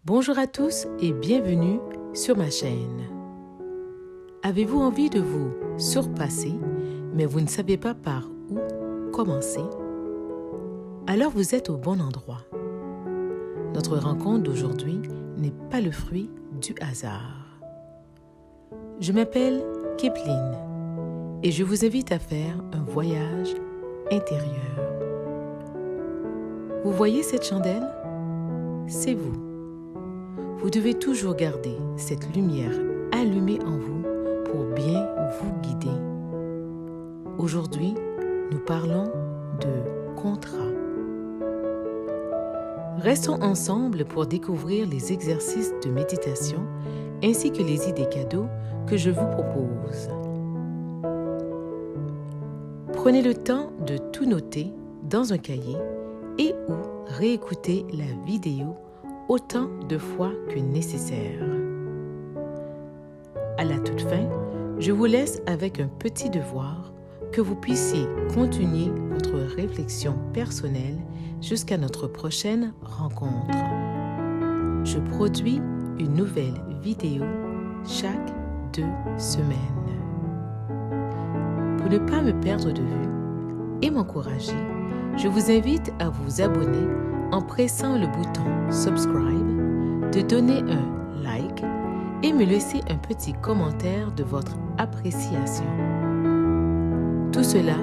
Bonjour à tous et bienvenue sur ma chaîne. Avez-vous envie de vous surpasser, mais vous ne savez pas par où commencer? Alors vous êtes au bon endroit. Notre rencontre d'aujourd'hui n'est pas le fruit du hasard. Je m'appelle Kipline et je vous invite à faire un voyage intérieur. Vous voyez cette chandelle? C'est vous. Vous devez toujours garder cette lumière allumée en vous pour bien vous guider. Aujourd'hui, nous parlons de contrat. Restons ensemble pour découvrir les exercices de méditation ainsi que les idées cadeaux que je vous propose. Prenez le temps de tout noter dans un cahier et ou réécouter la vidéo autant de fois que nécessaire. À la toute fin, je vous laisse avec un petit devoir que vous puissiez continuer votre réflexion personnelle jusqu'à notre prochaine rencontre. Je produis une nouvelle vidéo chaque 2 semaines. Pour ne pas me perdre de vue et m'encourager, je vous invite à vous abonner en pressant le bouton Subscribe, de donner un like et me laisser un petit commentaire de votre appréciation. Tout cela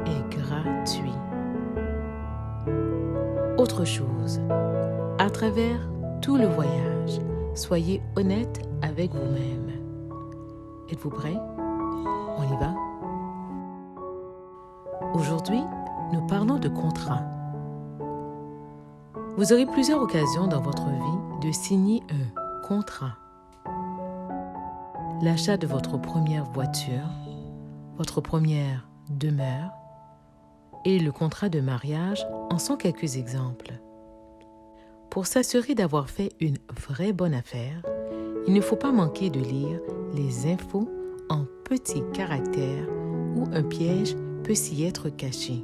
est gratuit. Autre chose, à travers tout le voyage, soyez honnête avec vous-même. Êtes-vous prêts? On y va? Aujourd'hui, nous parlons de contrat. Vous aurez plusieurs occasions dans votre vie de signer un contrat. L'achat de votre première voiture, votre première demeure et le contrat de mariage en sont quelques exemples. Pour s'assurer d'avoir fait une vraie bonne affaire, il ne faut pas manquer de lire les infos en petits caractères où un piège peut s'y être caché.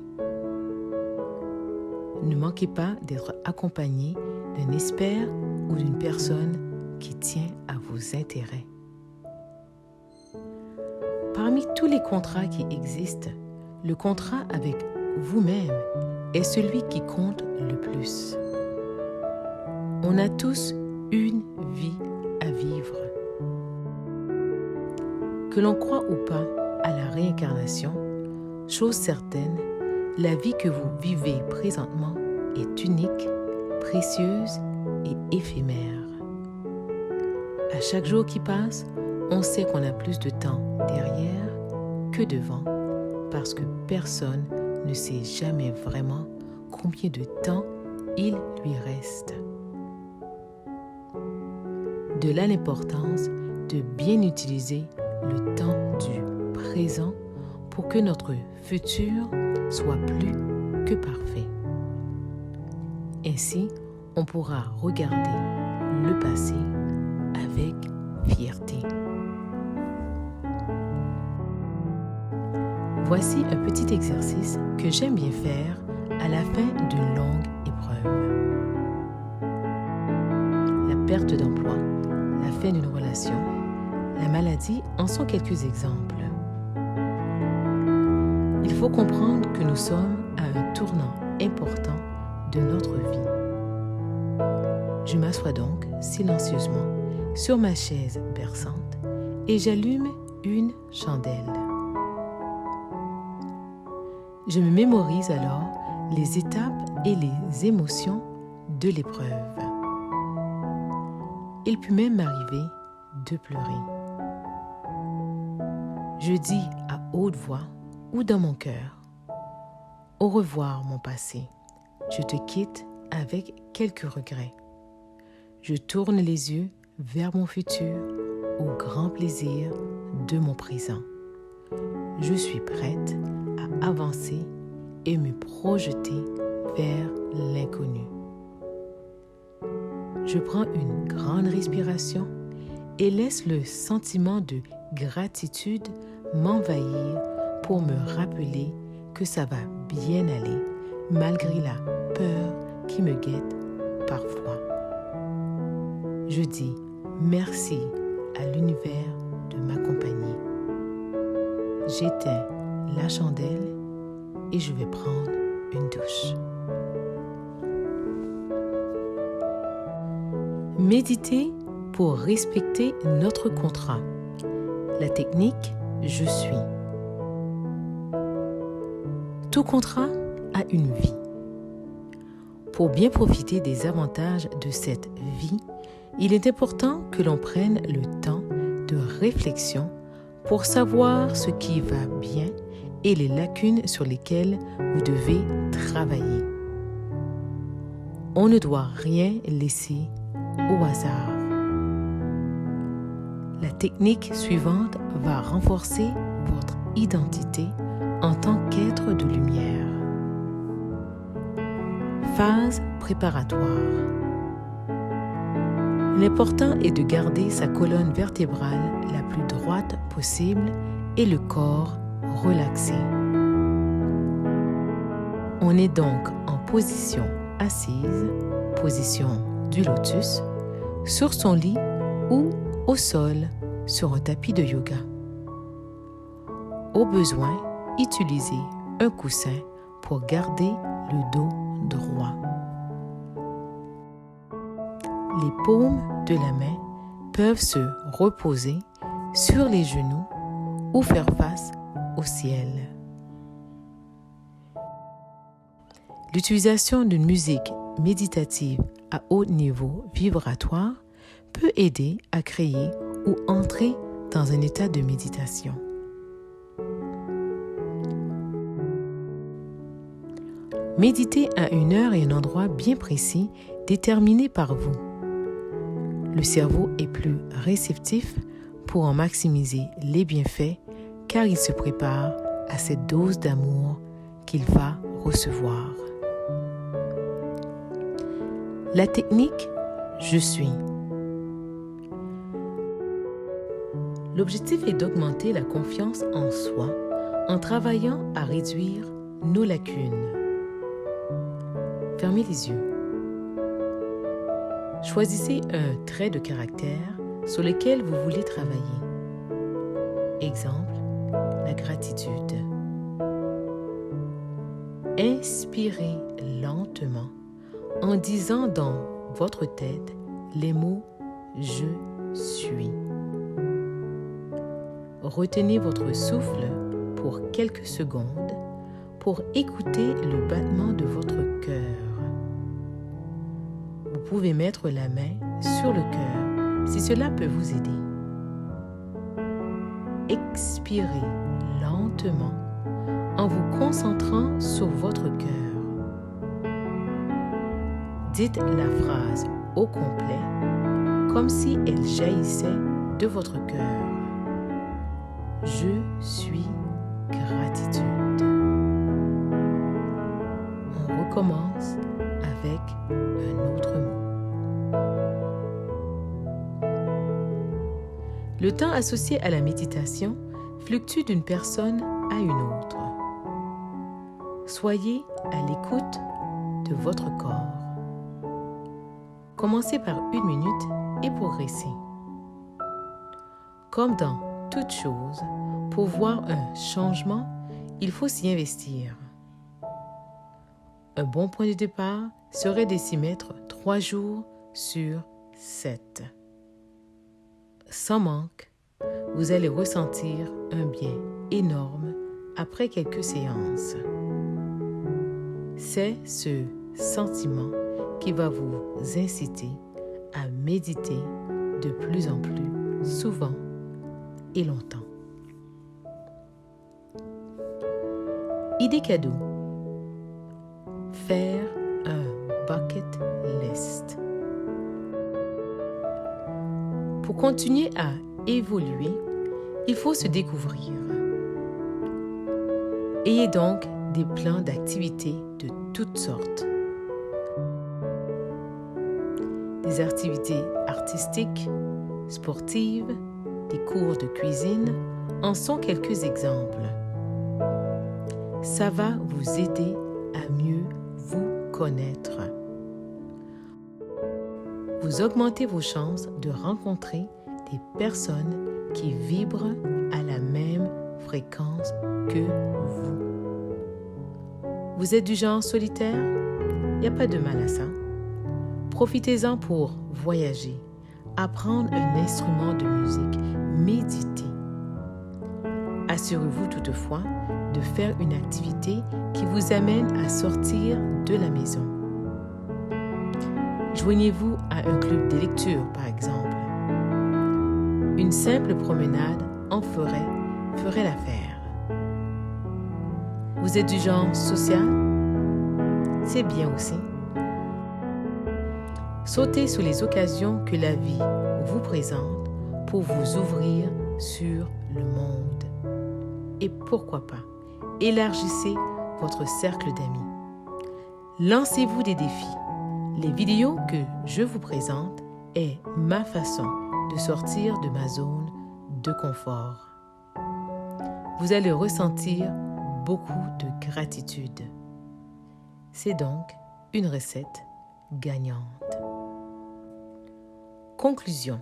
Ne manquez pas d'être accompagné d'un expert ou d'une personne qui tient à vos intérêts. Parmi tous les contrats qui existent, le contrat avec vous-même est celui qui compte le plus. On a tous une vie à vivre. Que l'on croit ou pas à la réincarnation, chose certaine, la vie que vous vivez présentement est unique, précieuse et éphémère. À chaque jour qui passe, on sait qu'on a plus de temps derrière que devant parce que personne ne sait jamais vraiment combien de temps il lui reste. De là l'importance de bien utiliser le temps du présent pour que notre futur soit plus que parfait. Ainsi, on pourra regarder le passé avec fierté. Voici un petit exercice que j'aime bien faire à la fin d'une longue épreuve. La perte d'emploi, la fin d'une relation, la maladie en sont quelques exemples. Il faut comprendre que nous sommes à un tournant important de notre vie. Je m'assois donc silencieusement sur ma chaise berçante et j'allume une chandelle. Je me mémorise alors les étapes et les émotions de l'épreuve. Il peut même m'arriver de pleurer. Je dis à haute voix ou dans mon cœur: au revoir mon passé, je te quitte avec quelques regrets. Je tourne les yeux vers mon futur au grand plaisir de mon présent. Je suis prête à avancer et me projeter vers l'inconnu. Je prends une grande respiration et laisse le sentiment de gratitude m'envahir pour me rappeler que ça va bien aller malgré la peur qui me guette parfois. je dis merci à l'univers de m'accompagner. J'éteins la chandelle et je vais prendre une douche. Méditer pour respecter notre contrat. La technique « Je suis ». Tout contrat a une vie. Pour bien profiter des avantages de cette vie, il est important que l'on prenne le temps de réflexion pour savoir ce qui va bien et les lacunes sur lesquelles vous devez travailler. On ne doit rien laisser au hasard. La technique suivante va renforcer votre identité en tant qu'être de lumière. Phase préparatoire. L'important est de garder sa colonne vertébrale la plus droite possible et le corps relaxé. On est donc en position assise, position du lotus, sur son lit ou au sol sur un tapis de yoga. Au besoin, utilisez un coussin pour garder le dos droit. Les paumes de la main peuvent se reposer sur les genoux ou faire face au ciel. L'utilisation d'une musique méditative à haut niveau vibratoire peut aider à créer ou entrer dans un état de méditation. Méditez à une heure et un endroit bien précis déterminé par vous. Le cerveau est plus réceptif pour en maximiser les bienfaits car il se prépare à cette dose d'amour qu'il va recevoir. La technique « Je suis ». L'objectif est d'augmenter la confiance en soi en travaillant à réduire nos lacunes. Fermez les yeux. Choisissez un trait de caractère sur lequel vous voulez travailler. Exemple, la gratitude. Inspirez lentement en disant dans votre tête les mots « Je suis ». Retenez votre souffle pour quelques secondes pour écouter le battement de votre cœur. Vous pouvez mettre la main sur le cœur si cela peut vous aider. Expirez lentement en vous concentrant sur votre cœur. Dites la phrase au complet comme si elle jaillissait de votre cœur. Je suis gratitude. On recommence avec un autre mot. Le temps associé à la méditation fluctue d'une personne à une autre. Soyez à l'écoute de votre corps. Commencez par 1 minute et progressez. Comme dans toute chose, pour voir un changement, il faut s'y investir. Un bon point de départ serait de s'y mettre 3 jours sur 7. Sans manque, vous allez ressentir un bien énorme après quelques séances. C'est ce sentiment qui va vous inciter à méditer de plus en plus souvent et longtemps. Idée cadeau. Faire un bucket list. Pour continuer à évoluer, il faut se découvrir. Ayez donc des plans d'activités de toutes sortes. Des activités artistiques, sportives, des cours de cuisine en sont quelques exemples. Ça va vous aider à mieux vous connaître. vous augmentez vos chances de rencontrer des personnes qui vibrent à la même fréquence que vous. Vous êtes du genre solitaire? Il n'y a pas de mal à ça. Profitez-en pour voyager, apprendre un instrument de musique, méditer. Assurez-vous toutefois de faire une activité qui vous amène à sortir de la maison. Joignez-vous à un club de lecture, par exemple. Une simple promenade en forêt ferait l'affaire. Vous êtes du genre social? C'est bien aussi. Sautez sur les occasions que la vie vous présente pour vous ouvrir sur le monde. Et pourquoi pas, élargissez votre cercle d'amis. Lancez-vous des défis. Les vidéos que je vous présente est ma façon de sortir de ma zone de confort. Vous allez ressentir beaucoup de gratitude. C'est donc une recette gagnante. Conclusion.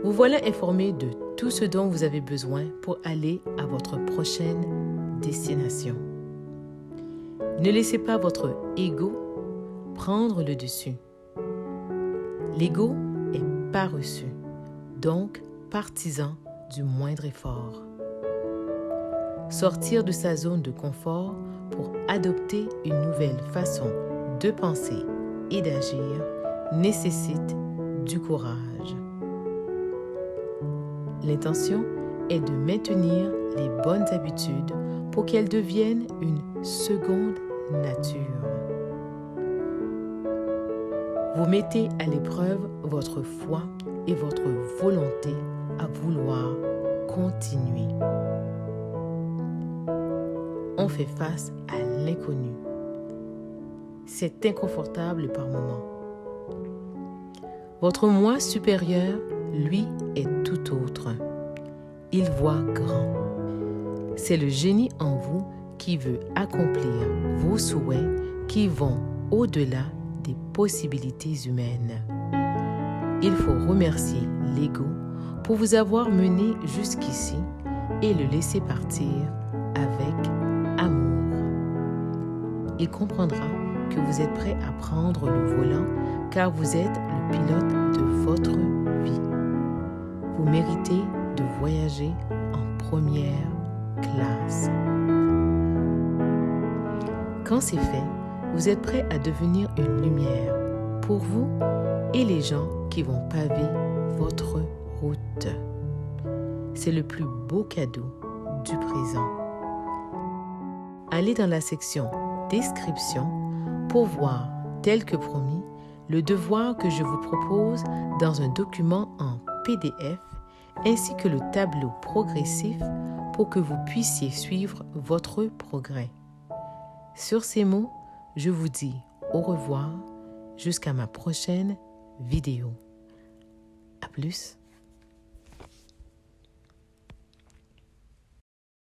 Vous voilà informé de tout ce dont vous avez besoin pour aller à votre prochaine destination. Ne laissez pas votre ego prendre le dessus. L'ego est paresseux, donc partisan du moindre effort. Sortir de sa zone de confort pour adopter une nouvelle façon de penser et d'agir nécessite du courage. L'intention est de maintenir les bonnes habitudes pour qu'elles deviennent une seconde nature. Vous mettez à l'épreuve votre foi et votre volonté à vouloir continuer. On fait face à l'inconnu. C'est inconfortable par moments. Votre moi supérieur, lui, est tout autre. Il voit grand. C'est le génie en vous qui veut accomplir vos souhaits qui vont au-delà des possibilités humaines. Il faut remercier l'ego pour vous avoir mené jusqu'ici et le laisser partir avec amour. Il comprendra que vous êtes prêt à prendre le volant car vous êtes le pilote de votre vie. Vous méritez de voyager en première classe. Quand c'est fait, vous êtes prêt à devenir une lumière pour vous et les gens qui vont paver votre route. C'est le plus beau cadeau du présent. Allez dans la section description pour voir, tel que promis, le devoir que je vous propose dans un document en PDF ainsi que le tableau progressif pour que vous puissiez suivre votre progrès. Sur ces mots, je vous dis au revoir jusqu'à ma prochaine vidéo. À plus.